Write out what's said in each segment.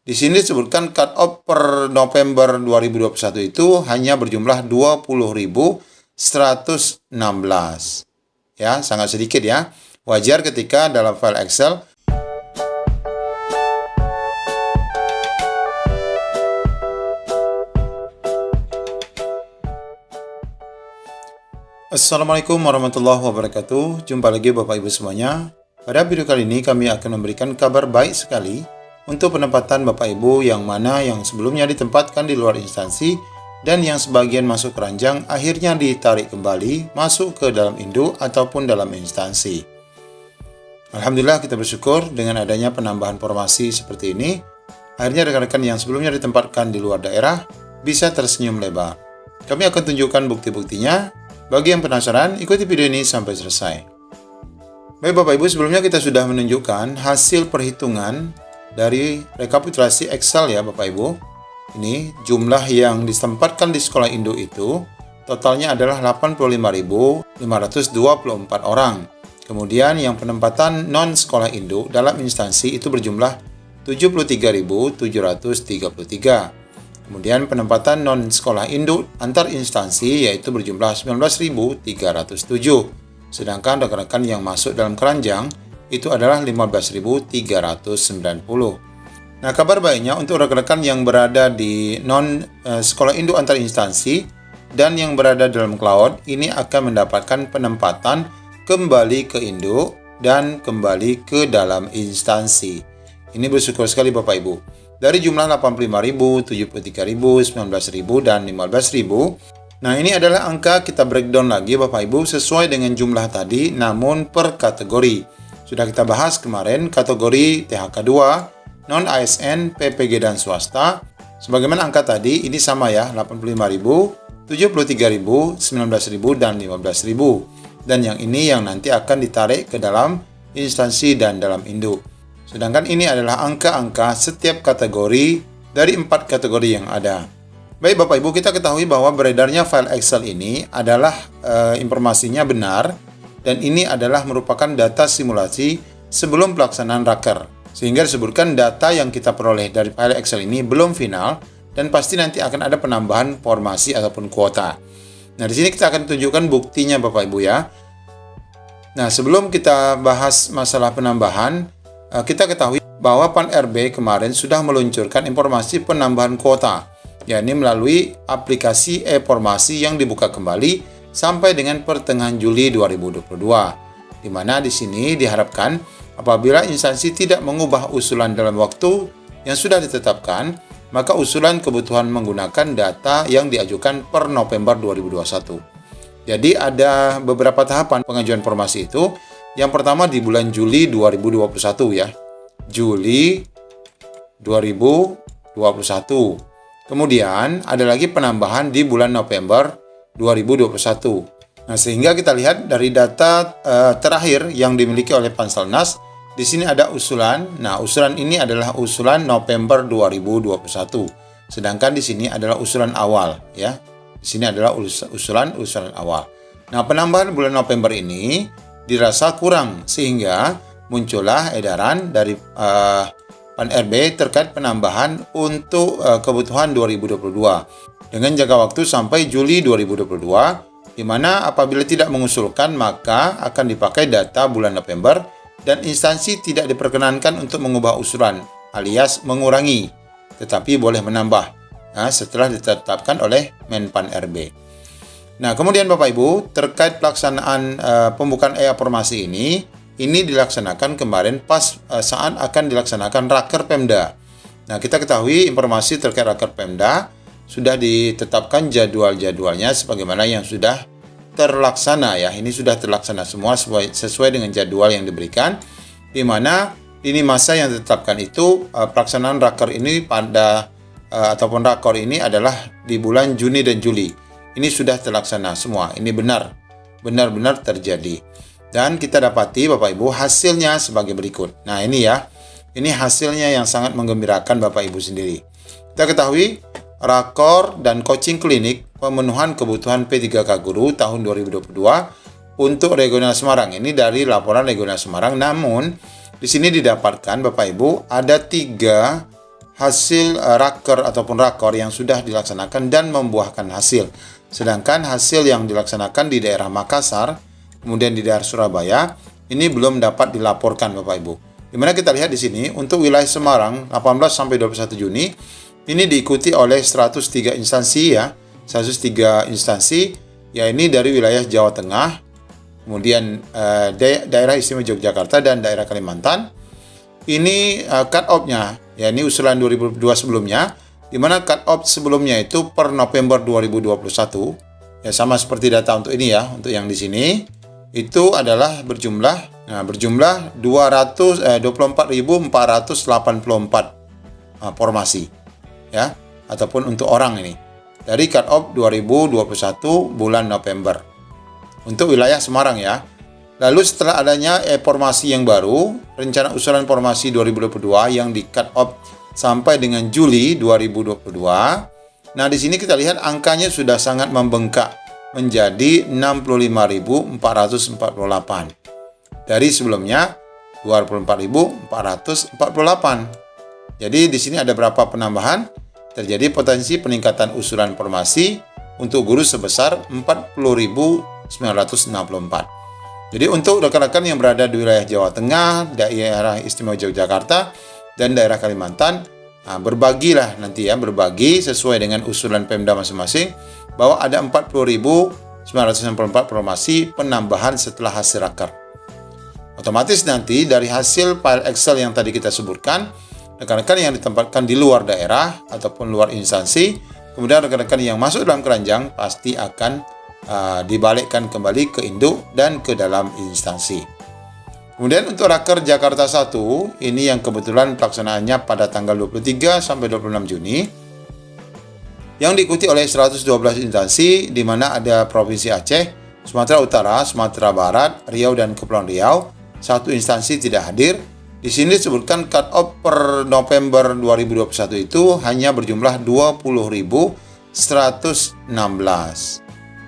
Di sini disebutkan cut off per November 2021 itu hanya berjumlah 20.116. Ya, sangat sedikit ya. Wajar ketika dalam file Excel Assalamualaikum warahmatullahi wabarakatuh. Jumpa lagi Bapak Ibu semuanya. Pada video kali ini kami akan memberikan kabar baik sekali untuk penempatan Bapak Ibu yang mana yang sebelumnya ditempatkan di luar instansi dan yang sebagian masuk keranjang akhirnya ditarik kembali masuk ke dalam induk ataupun dalam instansi. Alhamdulillah kita bersyukur dengan adanya penambahan formasi seperti ini. Akhirnya rekan-rekan yang sebelumnya ditempatkan di luar daerah bisa tersenyum lebar. Kami akan tunjukkan bukti-buktinya. Bagi yang penasaran, ikuti video ini sampai selesai. Baik Bapak Ibu, sebelumnya kita sudah menunjukkan hasil perhitungan dari rekapitulasi Excel ya Bapak Ibu. Ini jumlah yang ditempatkan di sekolah induk itu totalnya adalah 85.524 orang. Kemudian yang penempatan non sekolah induk dalam instansi itu berjumlah 73.733. Kemudian penempatan non-sekolah induk antar instansi yaitu berjumlah 19.307. Sedangkan rekan-rekan yang masuk dalam keranjang itu adalah 15.390. Nah, kabar baiknya untuk rekan-rekan yang berada di non-sekolah induk antar instansi dan yang berada dalam cloud ini akan mendapatkan penempatan kembali ke induk dan kembali ke dalam instansi. Ini bersyukur sekali Bapak Ibu. Dari jumlah 85.000, 73.000, 19.000, dan 15.000. Nah, ini adalah angka kita breakdown lagi Bapak Ibu sesuai dengan jumlah tadi namun per kategori. Sudah kita bahas kemarin kategori THK 2, non-ASN, PPG dan swasta. Sebagaimana angka tadi ini sama ya, 85.000, 73.000, 19.000, dan 15.000. Dan yang ini yang nanti akan ditarik ke dalam instansi dan dalam induk. Sedangkan ini adalah angka-angka setiap kategori dari 4 kategori yang ada. Baik Bapak Ibu, kita ketahui bahwa beredarnya file Excel ini adalah informasinya benar dan ini adalah merupakan data simulasi sebelum pelaksanaan raker. Sehingga disebutkan data yang kita peroleh dari file Excel ini belum final dan pasti nanti akan ada penambahan formasi ataupun kuota. Nah, di sini kita akan tunjukkan buktinya Bapak Ibu ya. Nah, sebelum kita bahas masalah penambahan, kita ketahui bahwa Pan RB kemarin sudah meluncurkan informasi penambahan kuota, yakni melalui aplikasi e-formasi yang dibuka kembali sampai dengan pertengahan Juli 2022. Di mana di sini diharapkan apabila instansi tidak mengubah usulan dalam waktu yang sudah ditetapkan, maka usulan kebutuhan menggunakan data yang diajukan per November 2021. Jadi ada beberapa tahapan pengajuan formasi itu. Yang pertama di bulan Juli 2021 ya. Juli 2021. Kemudian ada lagi penambahan di bulan November 2021. Nah, sehingga kita lihat dari data terakhir yang dimiliki oleh Panselnas, di sini ada usulan. Nah, usulan ini adalah usulan November 2021. Sedangkan di sini adalah usulan awal ya. Di sini adalah usulan awal. Nah, penambahan bulan November ini dirasa kurang sehingga muncullah edaran dari Pan RB terkait penambahan untuk kebutuhan 2022 dengan jangka waktu sampai Juli 2022, di mana apabila tidak mengusulkan maka akan dipakai data bulan November dan instansi tidak diperkenankan untuk mengubah usulan alias mengurangi, tetapi boleh menambah setelah ditetapkan oleh Menpan RB. Nah, kemudian Bapak Ibu, terkait pelaksanaan pembukaan e-formasi ini dilaksanakan kemarin pas saat akan dilaksanakan raker Pemda. Nah, kita ketahui informasi terkait raker Pemda sudah ditetapkan jadwal-jadwalnya sebagaimana yang sudah terlaksana ya. Ini sudah terlaksana semua sesuai dengan jadwal yang diberikan, di mana ini masa yang ditetapkan itu pelaksanaan raker ini pada ataupun rakor ini adalah di bulan Juni dan Juli. Ini sudah terlaksana semua. Ini benar-benar terjadi. Dan kita dapati Bapak Ibu hasilnya sebagai berikut. Nah, ini ya. Ini hasilnya yang sangat menggembirakan Bapak Ibu sendiri. Kita ketahui rakor dan coaching klinik pemenuhan kebutuhan P3K guru tahun 2022 untuk regional Semarang. Ini dari laporan regional Semarang. Namun di sini didapatkan Bapak Ibu ada 3 hasil raker ataupun rakor yang sudah dilaksanakan dan membuahkan hasil. Sedangkan hasil yang dilaksanakan di daerah Makassar, kemudian di daerah Surabaya, ini belum dapat dilaporkan Bapak Ibu. Dimana kita lihat di sini, untuk wilayah Semarang 18 sampai 21 Juni, ini diikuti oleh 103 instansi ya, 103 instansi, ya ini dari wilayah Jawa Tengah, kemudian daerah istimewa Yogyakarta dan daerah Kalimantan. Ini cut off-nya, ya ini usulan 2002 sebelumnya, di mana cut off sebelumnya itu per November 2021, ya sama seperti data untuk ini ya, untuk yang di sini itu adalah berjumlah 24.484 formasi, ya, ataupun untuk orang ini dari cut off 2021 bulan November untuk wilayah Semarang ya. Lalu setelah adanya formasi yang baru, rencana usulan formasi 2022 yang di cut off sampai dengan Juli 2022. Nah, di sini kita lihat angkanya sudah sangat membengkak menjadi 65.448. Dari sebelumnya 24.448. Jadi di sini ada berapa penambahan? Terjadi potensi peningkatan usulan formasi untuk guru sebesar 40.964. Jadi untuk rekan-rekan yang berada di wilayah Jawa Tengah, daerah istimewa Yogyakarta, dan daerah Kalimantan, berbagilah nanti ya, berbagi sesuai dengan usulan Pemda masing-masing, bahwa ada 40.964 formasi penambahan setelah hasil raker. Otomatis nanti dari hasil file Excel yang tadi kita sebutkan, rekan-rekan yang ditempatkan di luar daerah ataupun luar instansi, kemudian rekan-rekan yang masuk dalam keranjang pasti akan dibalikkan kembali ke induk dan ke dalam instansi. Kemudian untuk raker Jakarta 1, ini yang kebetulan pelaksanaannya pada tanggal 23 sampai 26 Juni, yang diikuti oleh 112 instansi, di mana ada Provinsi Aceh, Sumatera Utara, Sumatera Barat, Riau, dan Kepulauan Riau. Satu instansi tidak hadir. Di sini disebutkan cut off per November 2021 itu hanya berjumlah 20.116.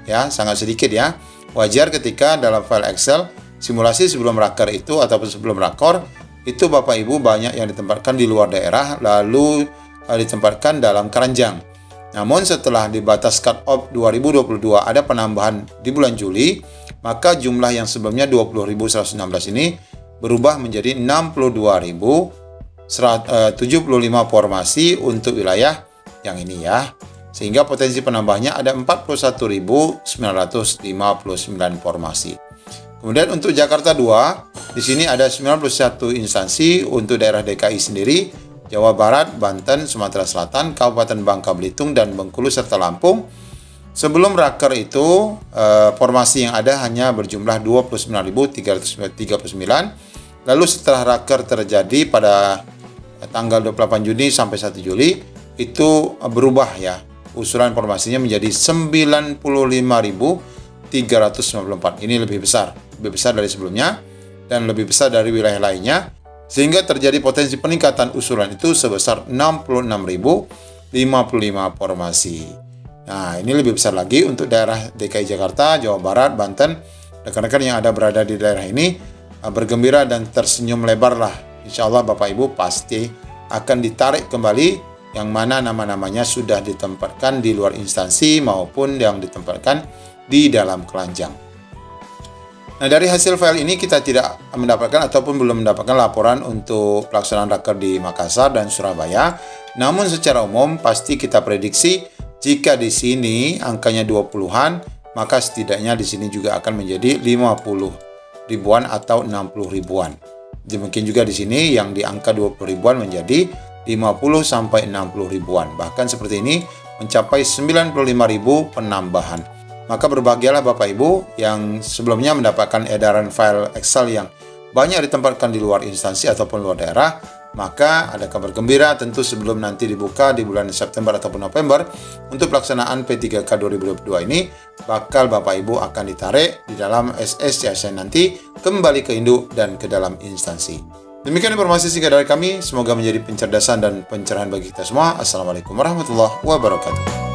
Ya, sangat sedikit ya. Wajar ketika dalam file Excel simulasi sebelum raker itu ataupun sebelum rakor itu Bapak Ibu banyak yang ditempatkan di luar daerah lalu ditempatkan dalam keranjang. Namun setelah di batas cut off 2022 ada penambahan di bulan Juli, maka jumlah yang sebelumnya 20.116 ini berubah menjadi 62.075 formasi untuk wilayah yang ini ya. Sehingga potensi penambahnya ada 41.959 formasi. Kemudian untuk Jakarta 2, di sini ada 91 instansi untuk daerah DKI sendiri, Jawa Barat, Banten, Sumatera Selatan, Kabupaten Bangka Belitung, dan Bengkulu serta Lampung. Sebelum raker itu, formasi yang ada hanya berjumlah 29.339. Lalu setelah raker terjadi pada tanggal 28 Juni sampai 1 Juli, itu berubah ya. Usulan formasinya menjadi 95.394. Ini lebih besar dari sebelumnya dan lebih besar dari wilayah lainnya, sehingga terjadi potensi peningkatan usulan itu sebesar 66.055 formasi. Nah, ini lebih besar lagi untuk daerah DKI Jakarta, Jawa Barat, Banten. Rekan-rekan yang ada berada di daerah ini bergembira dan tersenyum lebarlah. Insya Allah Bapak Ibu pasti akan ditarik kembali yang mana nama-namanya sudah ditempatkan di luar instansi maupun yang ditempatkan di dalam keranjang. Nah, dari hasil file ini kita tidak mendapatkan ataupun belum mendapatkan laporan untuk pelaksanaan raker di Makassar dan Surabaya. Namun secara umum pasti kita prediksi jika di sini angkanya 20-an, maka setidaknya di sini juga akan menjadi 50 ribuan atau 60 ribuan. Mungkin juga di sini yang di angka 20 ribuan menjadi 50 sampai 60 ribuan. Bahkan seperti ini mencapai 95.000 penambahan. Maka berbahagialah Bapak Ibu yang sebelumnya mendapatkan edaran file Excel yang banyak ditempatkan di luar instansi ataupun luar daerah. Maka ada kabar gembira tentu sebelum nanti dibuka di bulan September ataupun November untuk pelaksanaan P3K 2022 ini, bakal Bapak Ibu akan ditarik di dalam SSCSN nanti kembali ke induk dan ke dalam instansi. Demikian informasi singkat dari kami, semoga menjadi pencerdasan dan pencerahan bagi kita semua. Assalamualaikum warahmatullahi wabarakatuh.